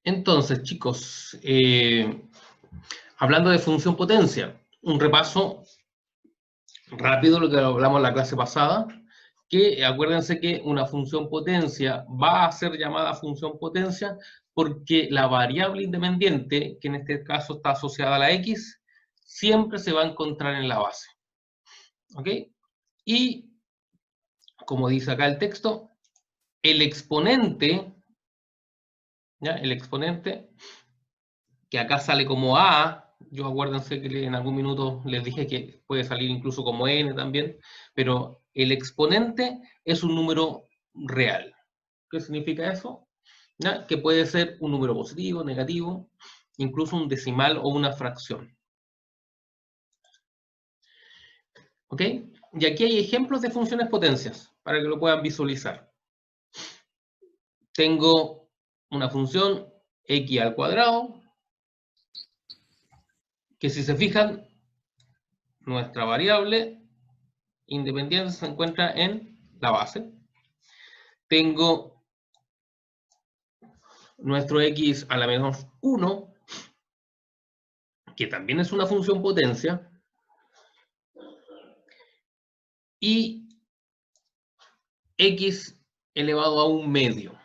Entonces, chicos, hablando de función potencia, un repaso rápido lo que hablamos en la clase pasada, que acuérdense que una función potencia va a ser llamada función potencia porque la variable independiente, que en este caso está asociada a la x, siempre se va a encontrar en la base. ¿Ok? Y, como dice acá el texto, el exponente, ¿ya? El exponente, que acá sale como a, yo acuérdense que en algún minuto les dije que puede salir incluso como n también, pero el exponente es un número real. ¿Qué significa eso? ¿Ya? Que puede ser un número positivo, negativo, incluso un decimal o una fracción. ¿Ok? Y aquí hay ejemplos de funciones potencias, para que lo puedan visualizar. Tengo una función x al cuadrado, que si se fijan, nuestra variable independiente se encuentra en la base. Tengo nuestro x a la menos 1, que también es una función potencia, y x elevado a un medio,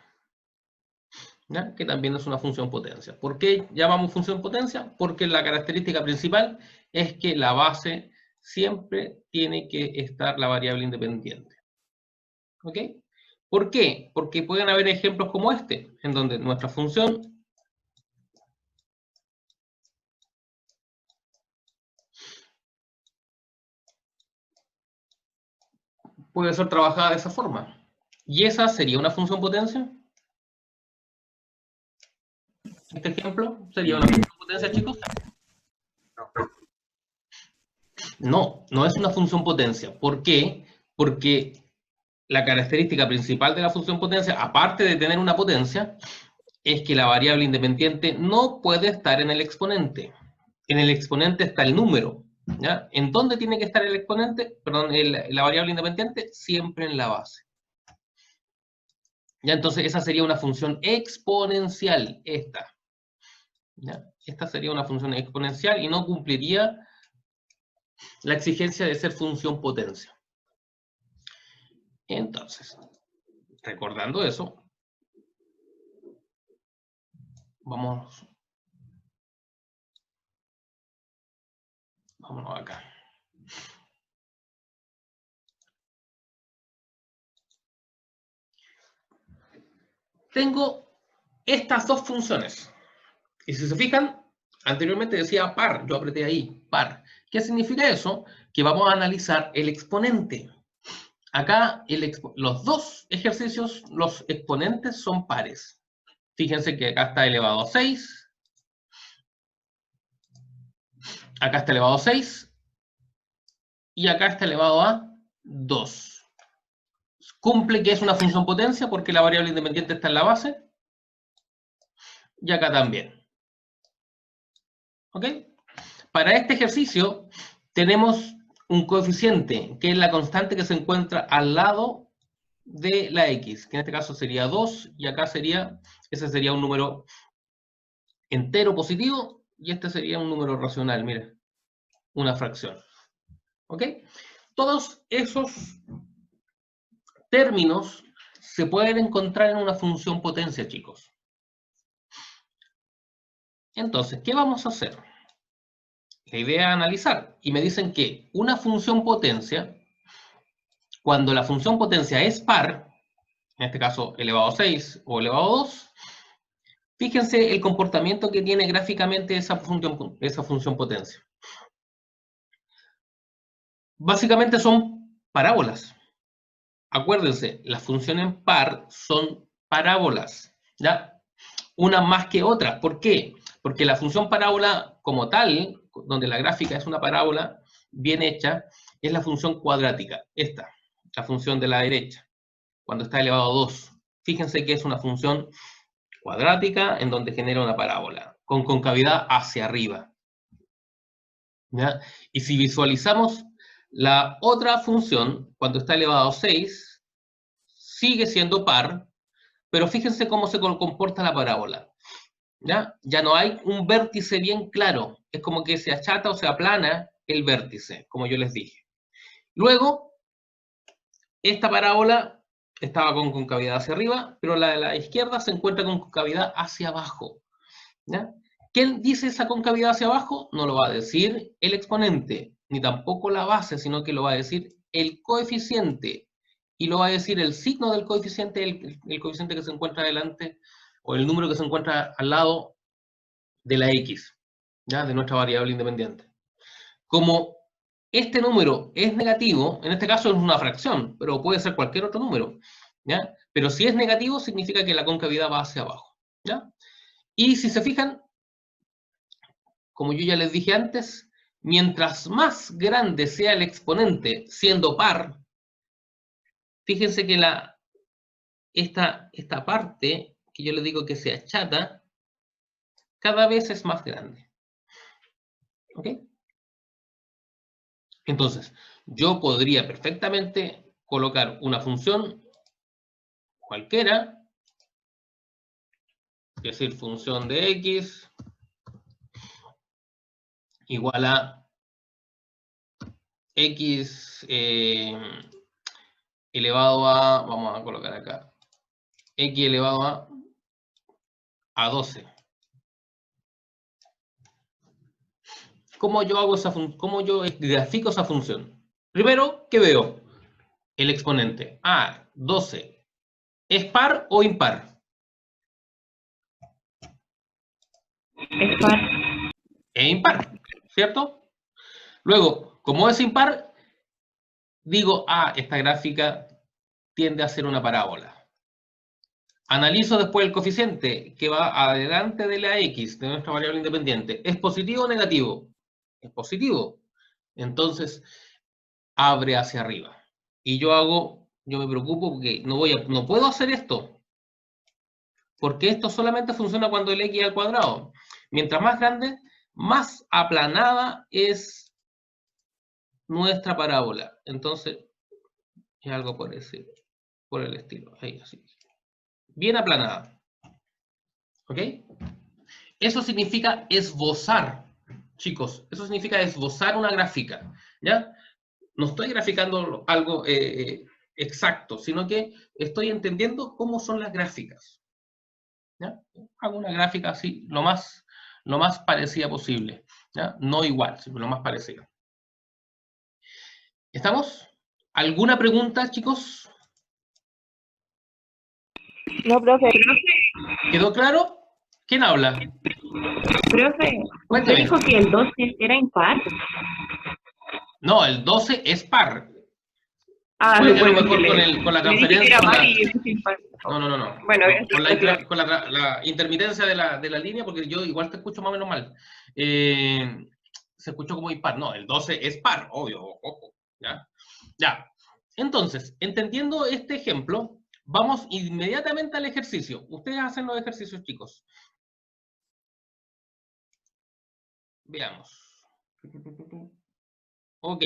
¿ya? Que también es una función potencia. ¿Por qué llamamos función potencia? Porque la característica principal es que la base siempre tiene que estar la variable independiente. ¿Ok? ¿Por qué? Porque pueden haber ejemplos como este, en donde nuestra función puede ser trabajada de esa forma. ¿Y esa sería una función potencia? Este ejemplo sería una función potencia, chicos. No, no es una función potencia. ¿Por qué? Porque la característica principal de la función potencia, aparte de tener una potencia, es que la variable independiente no puede estar en el exponente. En el exponente está el número, ¿ya? ¿En dónde tiene que estar el exponente? Perdón, la variable independiente, siempre en la base. ¿Ya? Entonces esa sería una función exponencial, esta. ¿Ya? Esta sería una función exponencial y no cumpliría la exigencia de ser función potencia. Entonces, recordando eso, vámonos acá. Tengo estas dos funciones. Y si se fijan, anteriormente decía par, yo apreté ahí, par. ¿Qué significa eso? Que vamos a analizar el exponente. Acá los dos ejercicios, los exponentes son pares. Fíjense que acá está elevado a 6, acá está elevado a 6, y acá está elevado a 2. Cumple que es una función potencia porque la variable independiente está en la base, y acá también. ¿Ok? Para este ejercicio tenemos un coeficiente, que es la constante que se encuentra al lado de la x, que en este caso sería 2, y acá ese sería un número entero positivo, y este sería un número racional, mira, una fracción. ¿Ok? Todos esos términos se pueden encontrar en una función potencia, chicos. Entonces, ¿qué vamos a hacer? La idea es analizar, y me dicen que una función potencia, cuando la función potencia es par, en este caso elevado a 6 o elevado a 2, fíjense el comportamiento que tiene gráficamente esa función potencia. Básicamente son parábolas. Acuérdense, las funciones par son parábolas, ¿ya? Una más que otra. ¿Por qué? Porque la función parábola como tal, donde la gráfica es una parábola bien hecha, es la función cuadrática, esta, la función de la derecha, cuando está elevado a 2. Fíjense que es una función cuadrática en donde genera una parábola, con concavidad hacia arriba. ¿Ya? Y si visualizamos la otra función, cuando está elevado a 6, sigue siendo par, pero fíjense cómo se comporta la parábola. ¿Ya? Ya no hay un vértice bien claro. Es como que se achata o se aplana el vértice, como yo les dije. Luego, esta parábola estaba con concavidad hacia arriba, pero la de la izquierda se encuentra con concavidad hacia abajo. ¿Ya? ¿Quién dice esa concavidad hacia abajo? No lo va a decir el exponente, ni tampoco la base, sino que lo va a decir el coeficiente. Y lo va a decir el signo del coeficiente, el coeficiente que se encuentra delante, o el número que se encuentra al lado de la x, ¿ya? De nuestra variable independiente. Como este número es negativo, en este caso es una fracción, pero puede ser cualquier otro número, ¿ya? Pero si es negativo, significa que la concavidad va hacia abajo, ¿ya? Y si se fijan, como yo ya les dije antes, mientras más grande sea el exponente siendo par, fíjense que esta parte, que yo les digo que se achata, cada vez es más grande. ¿Ok? Entonces, yo podría perfectamente colocar una función cualquiera, es decir, función de x igual a x elevado a, vamos a colocar acá, x elevado a 12. ¿Cómo yo hago cómo yo grafico esa función? Primero, ¿qué veo? El exponente. 12. ¿Es par o impar? Es par. Es impar, ¿cierto? Luego, como es impar, digo, esta gráfica tiende a ser una parábola. Analizo después el coeficiente que va adelante de la x, de nuestra variable independiente. ¿Es positivo o negativo? Es positivo. Entonces, abre hacia arriba. Y yo me preocupo porque no puedo hacer esto. Porque esto solamente funciona cuando el x es al cuadrado. Mientras más grande, más aplanada es nuestra parábola. Entonces, es algo por el estilo. Ahí, así. Bien aplanada. ¿Ok? Eso significa esbozar, chicos. Eso significa esbozar una gráfica. ¿Ya? No estoy graficando algo exacto, sino que estoy entendiendo cómo son las gráficas. ¿Ya? Hago una gráfica así, lo más parecida posible. ¿Ya? No igual, sino lo más parecida. ¿Estamos? ¿Alguna pregunta, chicos? No, profe. ¿Quedó claro? ¿Quién habla? Profe, usted Cuénteme. dijo que el 12 era impar. No, el 12 es par. Puede que a lo Bueno, es que mejor con la le dije que transferencia, era par y yo puse impar. no. Bueno, voy a Con hacerlo claro. la intermitencia de la línea, porque yo igual te escucho más o menos mal. Se escuchó como impar. No, el 12 es par, obvio, ojo. ¿Ya? Ya. Entonces, entendiendo este ejemplo, vamos inmediatamente al ejercicio. Ustedes hacen los ejercicios, chicos. Veamos. Ok.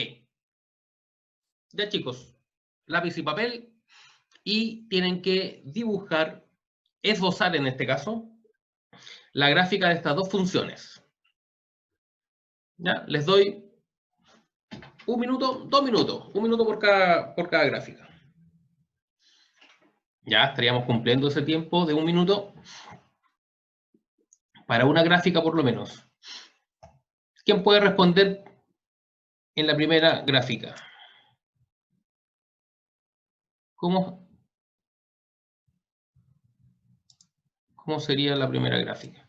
Ya, chicos. Lápiz y papel. Y tienen que dibujar, esbozar en este caso, la gráfica de estas dos funciones. ¿Ya? Les doy 1 minuto, 2 minutos. 1 minuto por cada gráfica. Ya estaríamos cumpliendo ese tiempo de 1 minuto para una gráfica por lo menos. ¿Quién puede responder en la primera gráfica? ¿Cómo sería la primera gráfica?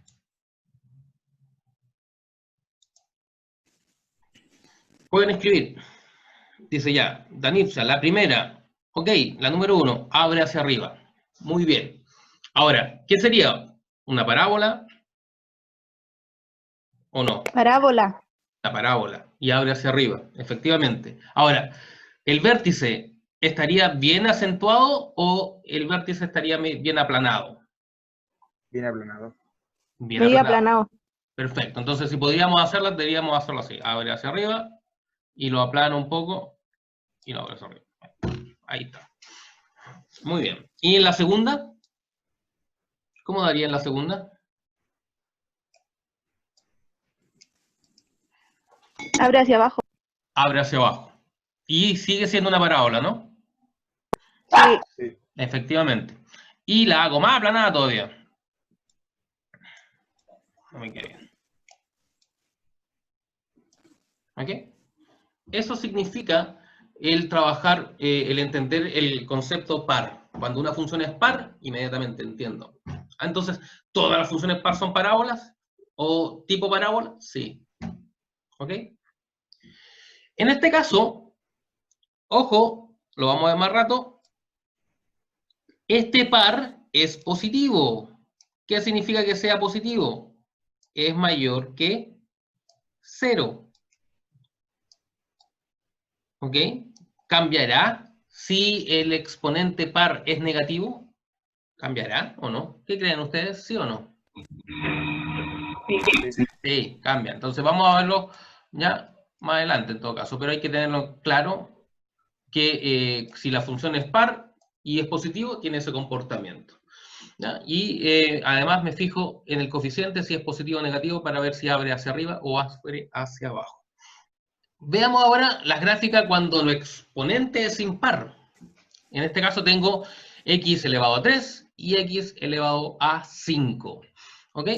Pueden escribir. Dice ya, Danitza, la primera. Ok, la número 1, abre hacia arriba. Muy bien. Ahora, ¿qué sería? ¿Una parábola o no? Parábola. La parábola. Y abre hacia arriba, efectivamente. Ahora, ¿el vértice estaría bien acentuado o el vértice estaría bien aplanado? Bien aplanado. Bien Medio aplanado. aplanado. Perfecto. Entonces, si podríamos hacerla, deberíamos hacerlo así. Abre hacia arriba y lo aplana un poco y lo abre hacia arriba. Ahí está. Muy bien. ¿Y en la segunda? ¿Cómo daría en la segunda? Abre hacia abajo. Abre hacia abajo. Y sigue siendo una parábola, ¿no? Sí. Sí. Efectivamente. Y la hago más aplanada todavía. No me queda bien. ¿Ok? Eso significa el trabajar, el entender el concepto par. Cuando una función es par, inmediatamente entiendo. Entonces, ¿todas las funciones par son parábolas? ¿O tipo parábola? Sí. ¿Ok? En este caso, ojo, lo vamos a ver más rato, este par es positivo. ¿Qué significa que sea positivo? Es mayor que 0. ¿Ok? ¿Cambiará si el exponente par es negativo? ¿Cambiará o no? ¿Qué creen ustedes? ¿Sí o no? Sí. Sí, cambia. Entonces vamos a verlo ya más adelante en todo caso, pero hay que tenerlo claro que si la función es par y es positivo, tiene ese comportamiento. ¿Ya? Y además me fijo en el coeficiente si es positivo o negativo para ver si abre hacia arriba o abre hacia abajo. Veamos ahora las gráficas cuando el exponente es impar. En este caso tengo x elevado a 3 y x elevado a 5. ¿Ok?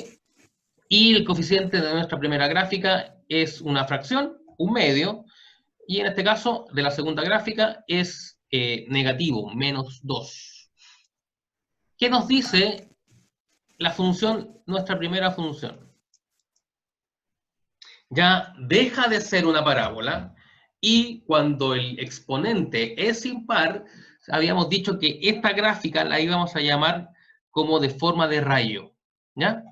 Y el coeficiente de nuestra primera gráfica es una fracción, un medio, y en este caso de la segunda gráfica es negativo, menos 2. ¿Qué nos dice la función, nuestra primera función? Ya deja de ser una parábola y cuando el exponente es impar, habíamos dicho que esta gráfica la íbamos a llamar como de forma de rayo. ¿Ya?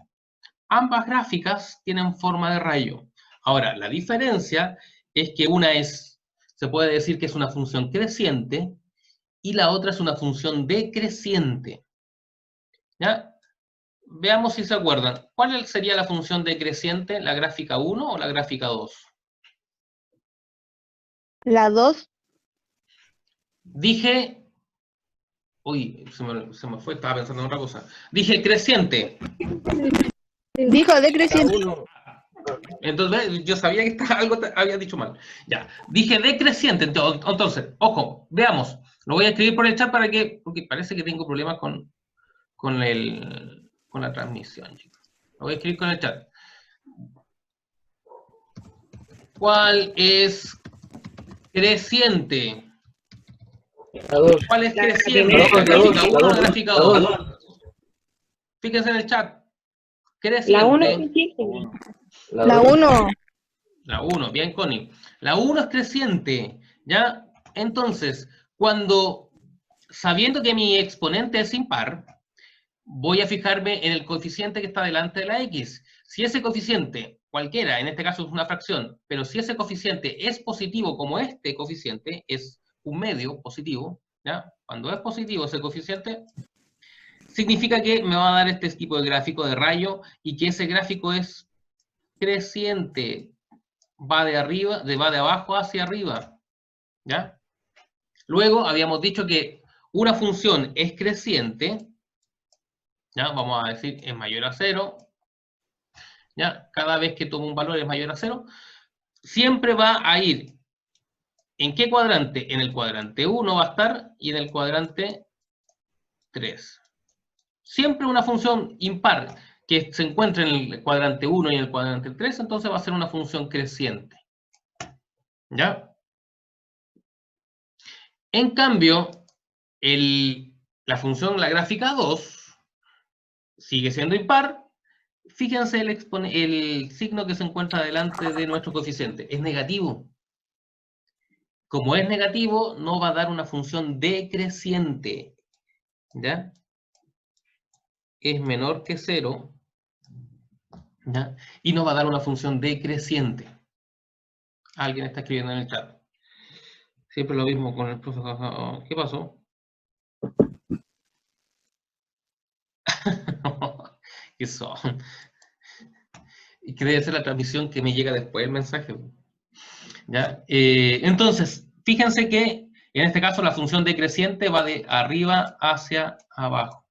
Ambas gráficas tienen forma de rayo. Ahora, la diferencia es que una se puede decir que es una función creciente y la otra es una función decreciente. ¿Ya? Veamos si se acuerdan. ¿Cuál sería la función decreciente? ¿La gráfica 1 o la gráfica 2? La 2. Dije... Uy, se me fue, estaba pensando en otra cosa. Dije creciente. Dijo decreciente. Entonces, yo sabía que algo había dicho mal. Ya, dije decreciente. Entonces, ojo, veamos. Lo voy a escribir por el chat porque parece que tengo problemas con la transmisión, chicos. Lo voy a escribir con el chat. ¿Cuál es creciente? ¿Cuál es creciente? ¿La gráfica 1 o la gráfica 2? Fíjense en el chat. La 1 Creciente. La 1. La 1, bien, Connie. La 1 es creciente, ¿ya? Entonces, sabiendo que mi exponente es impar, voy a fijarme en el coeficiente que está delante de la x. Si ese coeficiente, cualquiera, en este caso es una fracción, pero si ese coeficiente es positivo, como este coeficiente es un medio positivo, ¿ya? Cuando es positivo ese coeficiente, significa que me va a dar este tipo de gráfico de rayo y que ese gráfico es creciente. Va de abajo hacia arriba, ¿ya? Luego habíamos dicho que una función es creciente, ¿ya? Vamos a decir es mayor a 0, ¿ya? Cada vez que tomo un valor es mayor a 0, siempre va a ir, ¿en qué cuadrante? En el cuadrante 1 va a estar y en el cuadrante 3. Siempre una función impar que se encuentre en el cuadrante 1 y en el cuadrante 3, entonces va a ser una función creciente, ¿ya? En cambio, la función, la gráfica 2, sigue siendo impar. Fíjense el signo que se encuentra delante de nuestro coeficiente. Es negativo. Como es negativo, no va a dar una función decreciente. ¿Ya? Es menor que 0. ¿Ya? Y no va a dar una función decreciente. Alguien está escribiendo en el chat. Siempre lo mismo con el profesor. ¿Qué pasó? ¿Qué son? Y que debe ser la transmisión que me llega después el mensaje. ¿Ya? Entonces, fíjense que en este caso la función decreciente va de arriba hacia abajo.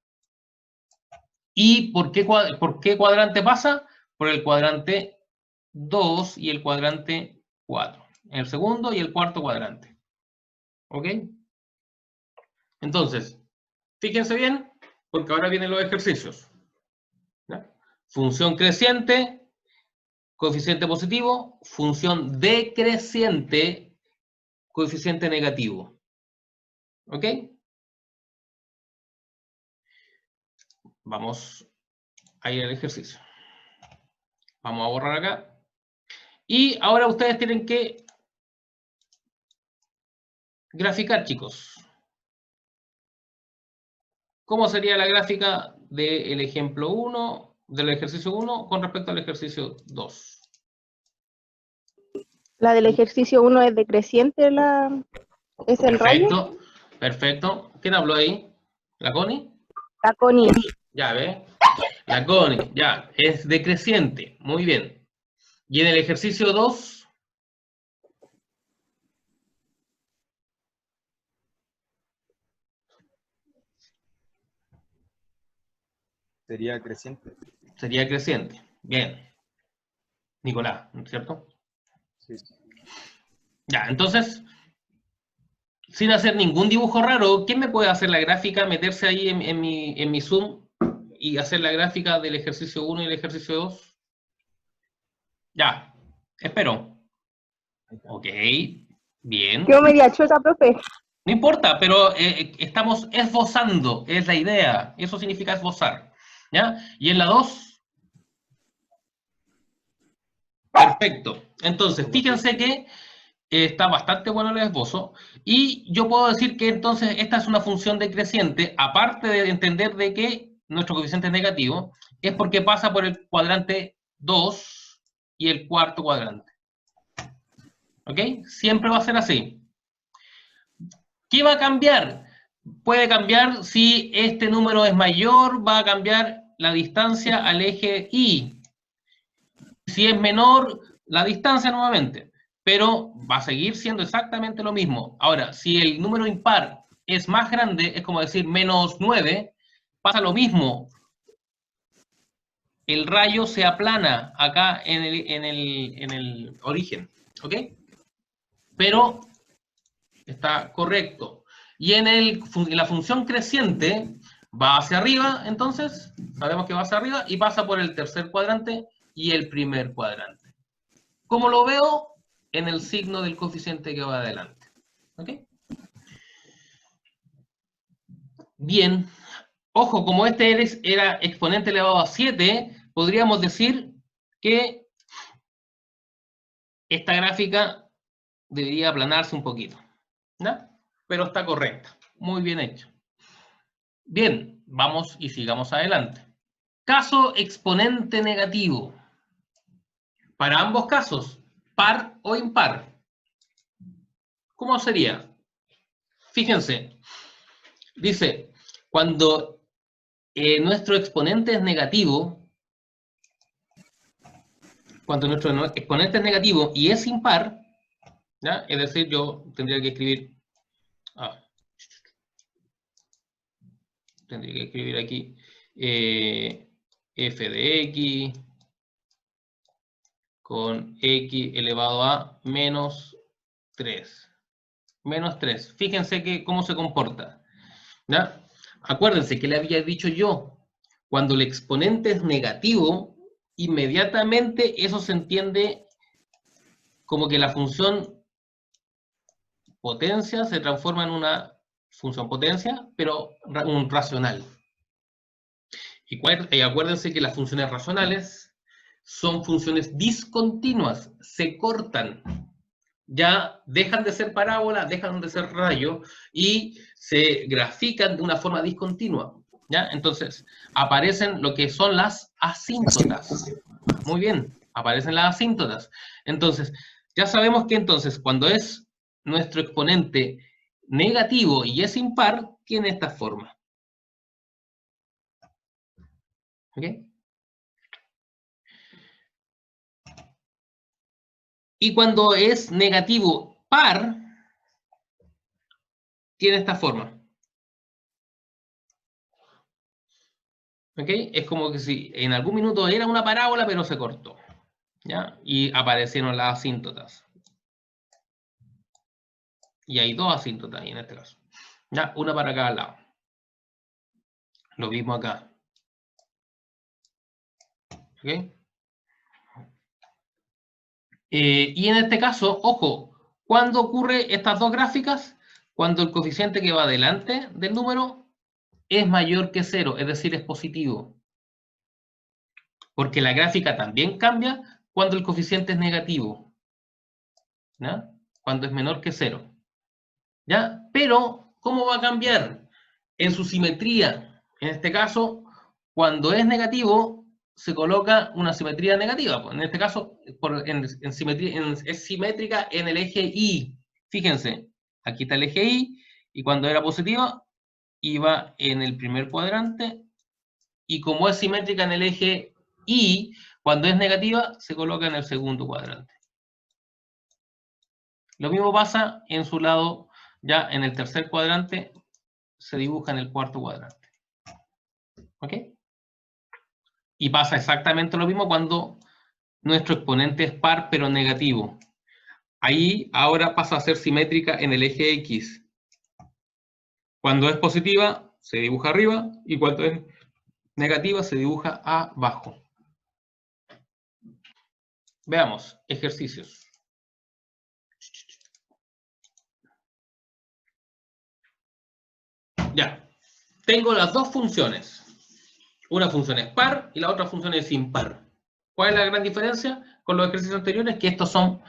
¿Y por qué cuadrante pasa? Por el cuadrante 2 y el cuadrante 4. En el segundo y el cuarto cuadrante. ¿Ok? Entonces, fíjense bien, porque ahora vienen los ejercicios. ¿Ya? Función creciente, coeficiente positivo, función decreciente, coeficiente negativo. ¿Ok? Vamos a ir al ejercicio. Vamos a borrar acá. Y ahora ustedes tienen que graficar, chicos. ¿Cómo sería la gráfica del ejemplo 1, del ejercicio 1 con respecto al ejercicio 2? La del ejercicio 1 es decreciente, es el rayo. Perfecto, perfecto. ¿Quién habló ahí? ¿La Connie? La Connie. Ya, ¿ve? La Connie, ya, es decreciente. Muy bien. Y en el ejercicio 2... Sería creciente. sería creciente. Bien. Nicolás, ¿no es cierto? Sí. Ya, entonces, sin hacer ningún dibujo raro, ¿quién me puede hacer la gráfica, meterse ahí en mi Zoom y hacer la gráfica del ejercicio 1 y el ejercicio 2? Ya, espero. Ok, bien. Yo media chueca, profe. No importa, pero estamos esbozando, es la idea. Eso significa esbozar. ¿Ya? Y en la 2, perfecto. Entonces, fíjense que está bastante bueno el esbozo. Y yo puedo decir que entonces esta es una función decreciente, aparte de entender de que nuestro coeficiente es negativo, es porque pasa por el cuadrante 2 y el cuarto cuadrante. ¿Ok? Siempre va a ser así. ¿Qué va a cambiar? Puede cambiar si este número es mayor, va a cambiar la distancia al eje Y. Si es menor, la distancia nuevamente. Pero va a seguir siendo exactamente lo mismo. Ahora, si el número impar es más grande, es como decir menos 9, pasa lo mismo. El rayo se aplana acá en el origen. ¿Ok? Pero está correcto. Y en la función creciente va hacia arriba, entonces, sabemos que va hacia arriba y pasa por el tercer cuadrante y el primer cuadrante. ¿Cómo lo veo? En el signo del coeficiente que va adelante. ¿Ok? Bien. Ojo, como este era exponente elevado a 7, podríamos decir que esta gráfica debería aplanarse un poquito. ¿No? Pero está correcta. Muy bien hecho. Bien, vamos y sigamos adelante. Caso exponente negativo. Para ambos casos, par o impar. ¿Cómo sería? Fíjense, dice, cuando nuestro exponente es negativo, cuando nuestro exponente es negativo y es impar, ¿ya? Es decir, yo tendría que escribir, aquí f de x con x elevado a menos 3. Menos 3. Fíjense que cómo se comporta. ¿Ya? Acuérdense que le había dicho yo, cuando el exponente es negativo, inmediatamente eso se entiende como que la función potencia se transforma en una función potencia, pero un racional. Y acuérdense que las funciones racionales son funciones discontinuas, se cortan. Ya dejan de ser parábola, dejan de ser rayo y se grafican de una forma discontinua. ¿Ya? Entonces, aparecen lo que son las asíntotas. Muy bien, aparecen las asíntotas. Entonces, ya sabemos que entonces cuando es nuestro exponente negativo y es impar, tiene esta forma. ¿Ok? Y cuando es negativo par, tiene esta forma. ¿Ok? Es como que si en algún minuto era una parábola, pero se cortó. ¿Ya? Y aparecieron las asíntotas. Y hay dos asíntotas ahí en este caso. Ya, una para cada lado. Lo mismo acá. ¿Ok? Y en este caso, ojo, ¿cuándo ocurre estas dos gráficas? Cuando el coeficiente que va delante del número es mayor que 0, es decir, es positivo. Porque la gráfica también cambia cuando el coeficiente es negativo. ¿Ya? Cuando es menor que 0. ¿Ya? Pero, ¿cómo va a cambiar? En su simetría. En este caso, cuando es negativo, se coloca una simetría negativa. Pues en este caso, es simétrica en el eje Y. Fíjense, aquí está el eje Y, y cuando era positiva, iba en el primer cuadrante, y como es simétrica en el eje Y, cuando es negativa, se coloca en el segundo cuadrante. Lo mismo pasa en su lado, ya en el tercer cuadrante, se dibuja en el cuarto cuadrante. ¿Ok? Y pasa exactamente lo mismo cuando nuestro exponente es par pero negativo. Ahí ahora pasa a ser simétrica en el eje X. Cuando es positiva, se dibuja arriba, y cuando es negativa, se dibuja abajo. Veamos, ejercicios. Ya, tengo las dos funciones. Una función es par y la otra función es impar. ¿Cuál es la gran diferencia con los ejercicios anteriores? Que estos son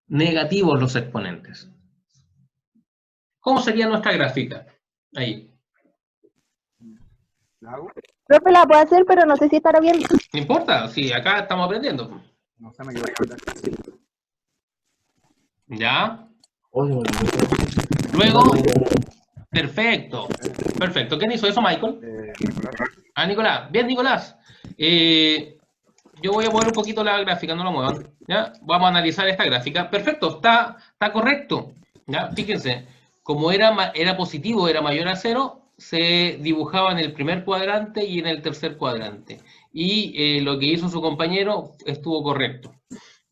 negativos los exponentes. ¿Cómo sería nuestra gráfica? Ahí. ¿La hago? Profe, la puedo hacer, pero no sé si estará bien. No importa, si acá estamos aprendiendo. No se me quedó claro. ¿Ya? Oh, se me olvidó. Luego, perfecto. Perfecto. ¿Quién hizo eso, Michael? Nicolás. Ah, Nicolás. Bien, Nicolás. Yo voy a mover un poquito la gráfica, no la muevan. ¿Ya? Vamos a analizar esta gráfica. Perfecto, está correcto. ¿Ya? Fíjense, como era positivo, era mayor a 0, se dibujaba en el primer cuadrante y en el tercer cuadrante. Y lo que hizo su compañero estuvo correcto.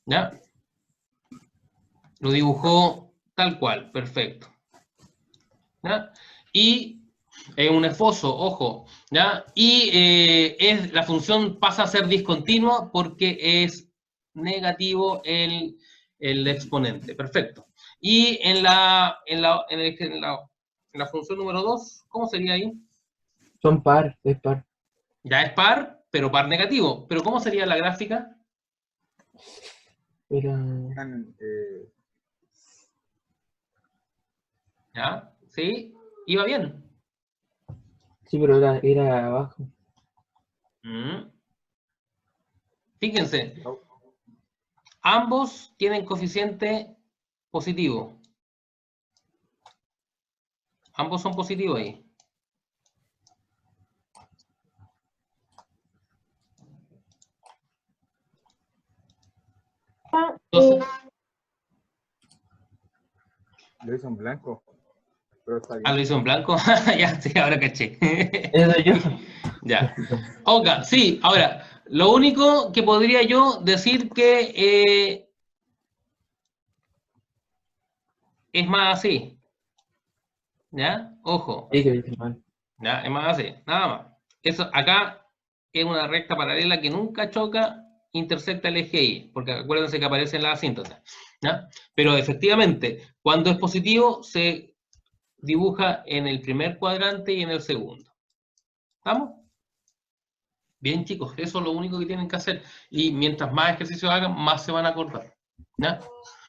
¿Ya? Lo dibujó tal cual, perfecto. ¿Ya? Y un esbozo, ojo, ¿ya? Y la función pasa a ser discontinua porque es negativo el exponente, perfecto. Y en la función número 2, ¿cómo sería ahí? Son par, es par. Ya es par, pero par negativo. ¿Pero cómo sería la gráfica? Era. ¿Ya? ¿Sí? ¿Iba bien? Sí, pero era abajo. Fíjense, ambos tienen coeficiente positivo. Ambos son positivos ahí. Entonces, Lo hizo en blanco. Pero está bien. lo hizo en blanco. Ya, sí, ahora caché. Eso yo. Ya. Ok, sí, ahora, lo único que podría yo decir que es más así. ¿Ya? Ojo. Ahí que viste mal. ¿Ya? Es más así, nada más. Eso acá es una recta paralela que nunca choca, intersecta el eje Y, porque acuérdense que aparece en la asíntota. ¿Ya? Pero efectivamente, cuando es positivo, se dibuja en el primer cuadrante y en el segundo. ¿Estamos? Bien, chicos, eso es lo único que tienen que hacer. Y mientras más ejercicios hagan, más se van a acordar. ¿Ya?